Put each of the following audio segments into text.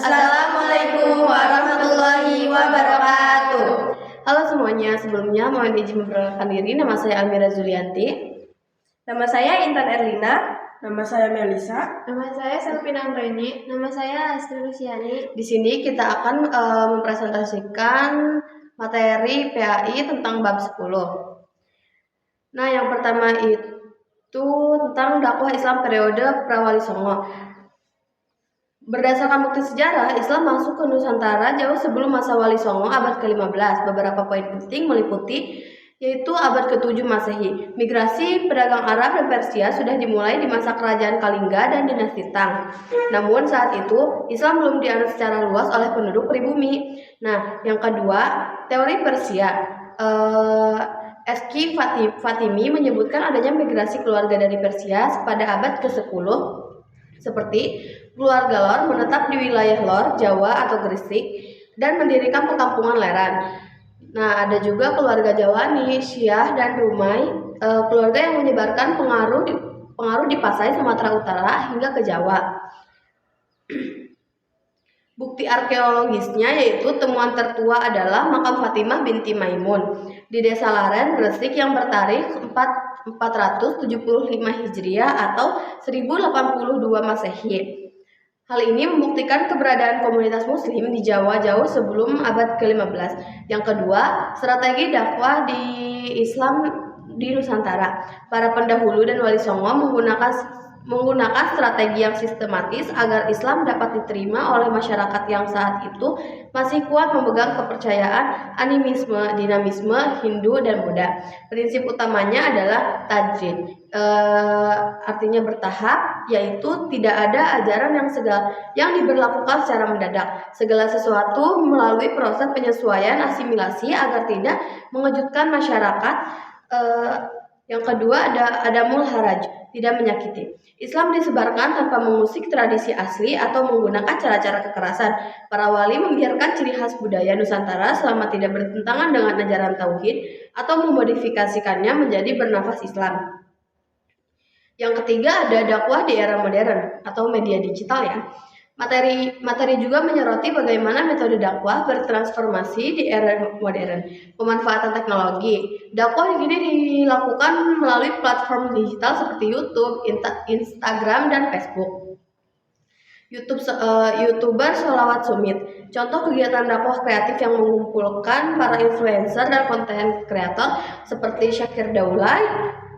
Assalamualaikum warahmatullahi wabarakatuh. Halo semuanya, sebelumnya mohon izin memperkenalkan diri. Nama saya Almira Zulianti. Nama saya Intan Erlina. Nama saya Melisa. Nama saya Selvina Anggreni. Nama saya Astri Luciani. Di sini kita akan mempresentasikan materi PAI tentang bab 10. Nah, yang pertama itu tentang dakwah Islam periode Prawali Songo. Berdasarkan bukti sejarah, Islam masuk ke Nusantara jauh sebelum masa Wali Songo abad ke-15. Beberapa poin penting meliputi yaitu abad ke-7 Masehi. Migrasi pedagang Arab dan Persia sudah dimulai di masa kerajaan Kalingga dan dinasti Tang. Namun saat itu Islam belum dianut secara luas oleh penduduk pribumi. Nah, yang kedua, teori Persia. Eski Fatimi menyebutkan adanya migrasi keluarga dari Persia pada abad ke-10 seperti keluarga Lor menetap di wilayah Lor, Jawa atau Gresik dan mendirikan perkampungan Leran. Nah, ada juga keluarga Jawani, Syiah dan Rumai, keluarga yang menyebarkan pengaruh di Pasai, Sumatera Utara hingga ke Jawa. Bukti arkeologisnya yaitu temuan tertua adalah makam Fatimah binti Maimun di Desa Laren, Gresik yang bertarikh 475 Hijriah atau 1082 Masehi. Hal ini membuktikan keberadaan komunitas muslim di Jawa jauh sebelum abad ke-15. Yang kedua, strategi dakwah di Islam di Nusantara. Para pendahulu dan wali songo menggunakan strategi yang sistematis agar Islam dapat diterima oleh masyarakat yang saat itu masih kuat memegang kepercayaan animisme, dinamisme, Hindu dan Buddha. Prinsip utamanya adalah tajrid, artinya bertahap, yaitu tidak ada ajaran yang diberlakukan secara mendadak. Segala sesuatu melalui proses penyesuaian asimilasi agar tidak mengejutkan masyarakat. Yang kedua ada adamul haraj, tidak menyakiti. Islam disebarkan tanpa mengusik tradisi asli atau menggunakan cara-cara kekerasan. Para wali membiarkan ciri khas budaya Nusantara selama tidak bertentangan dengan ajaran tauhid atau memodifikasikannya menjadi bernafas Islam. Yang ketiga ada dakwah di era modern atau media digital ya. Materi juga menyoroti bagaimana metode dakwah bertransformasi di era modern. Pemanfaatan teknologi. Dakwah ini dilakukan melalui platform digital seperti YouTube, Instagram, dan Facebook. YouTuber Sholawat Sumit. Contoh kegiatan dakwah kreatif yang mengumpulkan para influencer dan konten kreator seperti Syakir Daulay,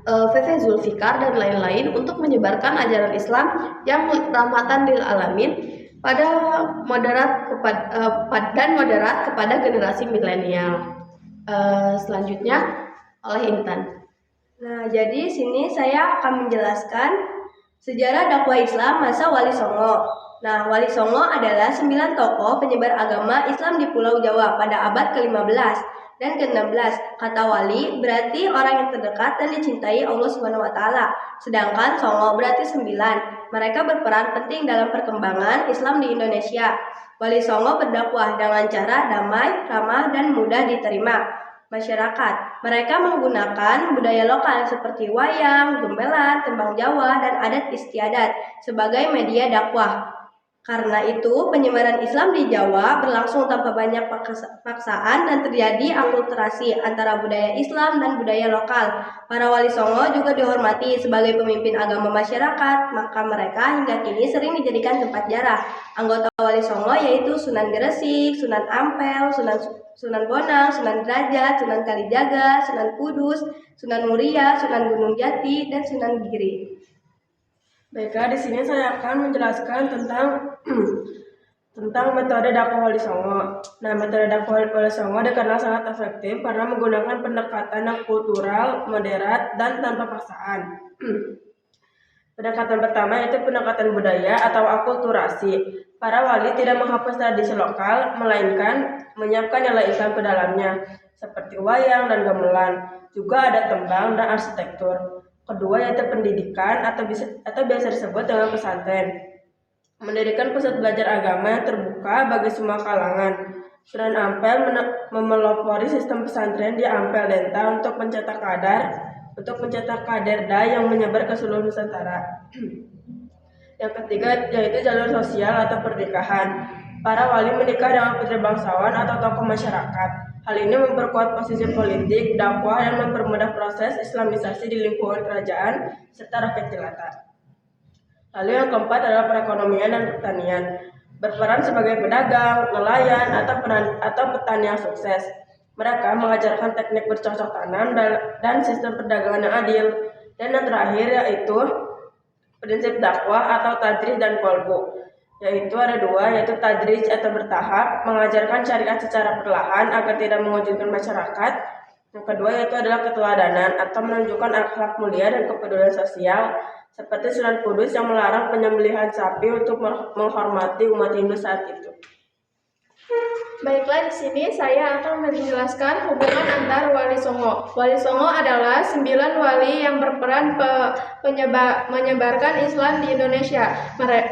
Feve Zulfikar dan lain-lain untuk menyebarkan ajaran Islam yang rahmatan lil alamin pada moderat kepada generasi milenial. Selanjutnya oleh Intan. Nah, jadi sini saya akan menjelaskan sejarah dakwah Islam masa Wali Songo. Nah, Wali Songo adalah 9 tokoh penyebar agama Islam di Pulau Jawa pada abad ke-15 dan ke-16. Kata wali berarti orang yang terdekat dan dicintai Allah SWT. Sedangkan Songo berarti 9. Mereka berperan penting dalam perkembangan Islam di Indonesia. Wali Songo berdakwah dengan cara damai, ramah, dan mudah diterima masyarakat. Mereka menggunakan budaya lokal seperti wayang, gembelan, tembang Jawa, dan adat istiadat sebagai media dakwah. Karena itu, penyebaran Islam di Jawa berlangsung tanpa banyak paksaan dan terjadi akulturasi antara budaya Islam dan budaya lokal. Para wali songo juga dihormati sebagai pemimpin agama masyarakat, maka mereka hingga kini sering dijadikan tempat ziarah. Anggota wali songo yaitu Sunan Gresik, Sunan Ampel, Sunan Bonang, Sunan Derajat, Sunan Kalijaga, Sunan Kudus, Sunan Muria, Sunan Gunung Jati, dan Sunan Giri. Baiklah, di sini saya akan menjelaskan tentang metode dakwah Wali Songo. Nah, metode dakwah Wali Songo dikenal sangat efektif karena menggunakan pendekatan yang kultural, moderat, dan tanpa paksaan. Pendekatan pertama yaitu pendekatan budaya atau akulturasi. Para wali tidak menghapus tradisi lokal, melainkan menyiapkan nilai Islam ke dalamnya, seperti wayang dan gamelan. Juga ada tembang dan arsitektur. Kedua yaitu pendidikan atau biasa disebut dengan pesantren. Mendirikan pusat belajar agama yang terbuka bagi semua kalangan. Sunan Ampel memelopori sistem pesantren di Ampel Denta untuk mencetak kader yang menyebar ke seluruh Nusantara. Yang ketiga yaitu jalur sosial atau pernikahan. para wali menikah dengan putri bangsawan atau tokoh masyarakat. Hal ini memperkuat posisi politik, dakwah, dan mempermudah proses islamisasi di lingkungan kerajaan serta rakyat jelata. Lalu yang keempat adalah perekonomian dan pertanian. Berperan sebagai pedagang, nelayan, atau petani yang sukses. Mereka mengajarkan teknik bercocok tanam dan sistem perdagangan yang adil. Dan yang terakhir yaitu prinsip dakwah atau tadrij dan kolbu. Yaitu ada dua, yaitu tadrij atau bertahap, mengajarkan syariat secara perlahan agar tidak mengujudkan masyarakat. Yang kedua yaitu adalah keteladanan atau menunjukkan akhlak mulia dan kepedulian sosial, seperti Sunan Kudus yang melarang penyembelihan sapi untuk menghormati umat Hindu saat itu. Baiklah, di sini saya akan menjelaskan hubungan antar Wali Songo. Wali Songo adalah 9 wali yang berperan menyebarkan Islam di Indonesia.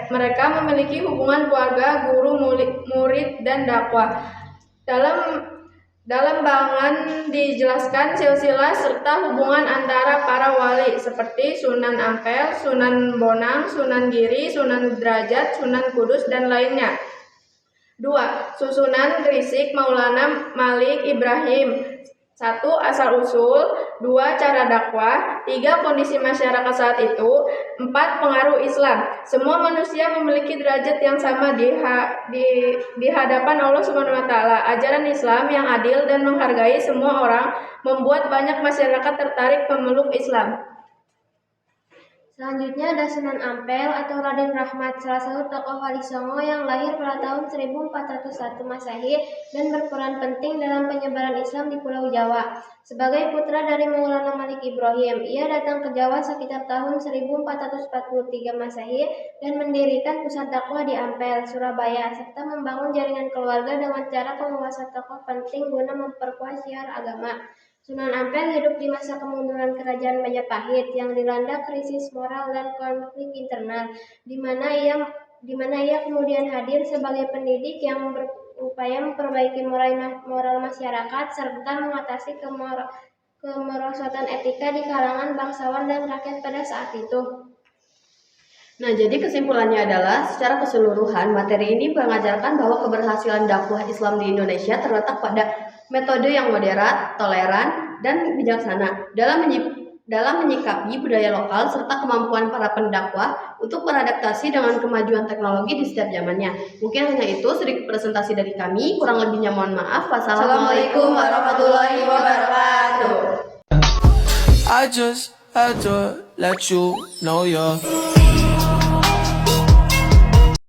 Mereka memiliki hubungan keluarga, guru, murid, dan dakwah. Dalam bangan dijelaskan silsilah serta hubungan antara para wali seperti Sunan Ampel, Sunan Bonang, Sunan Giri, Sunan Derajat, Sunan Kudus, dan lainnya. 2. Susunan Gresik Maulana Malik Ibrahim. 1. Asal-usul. 2. Cara dakwah. 3. Kondisi masyarakat saat itu. 4. Pengaruh Islam. Semua manusia memiliki derajat yang sama di hadapan Allah Subhanahu wa Ta'ala. Ajaran Islam yang adil dan menghargai semua orang membuat banyak masyarakat tertarik memeluk Islam. Selanjutnya ada Sunan Ampel atau Raden Rahmat, salah satu tokoh Wali Songo yang lahir pada tahun 1401 Masehi dan berperan penting dalam penyebaran Islam di Pulau Jawa. Sebagai putra dari Maulana Malik Ibrahim, ia datang ke Jawa sekitar tahun 1443 Masehi dan mendirikan pusat dakwah di Ampel, Surabaya, serta membangun jaringan keluarga dengan cara penguasa tokoh penting guna memperkuat syiar agama. Sunan Ampel hidup di masa kemunduran kerajaan Majapahit yang dilanda krisis moral dan konflik internal, di mana ia kemudian hadir sebagai pendidik yang berupaya memperbaiki moral masyarakat serta mengatasi kemerosotan etika di kalangan bangsawan dan rakyat pada saat itu. Nah, jadi kesimpulannya adalah secara keseluruhan materi ini mengajarkan bahwa keberhasilan dakwah Islam di Indonesia terletak pada metode yang moderat, toleran, dan bijaksana dalam menyikapi budaya lokal serta kemampuan para pendakwah untuk beradaptasi dengan kemajuan teknologi di setiap zamannya. Mungkin hanya itu sedikit presentasi dari kami, kurang lebihnya mohon maaf. Wassalamualaikum warahmatullahi wabarakatuh. I just had to let you know you're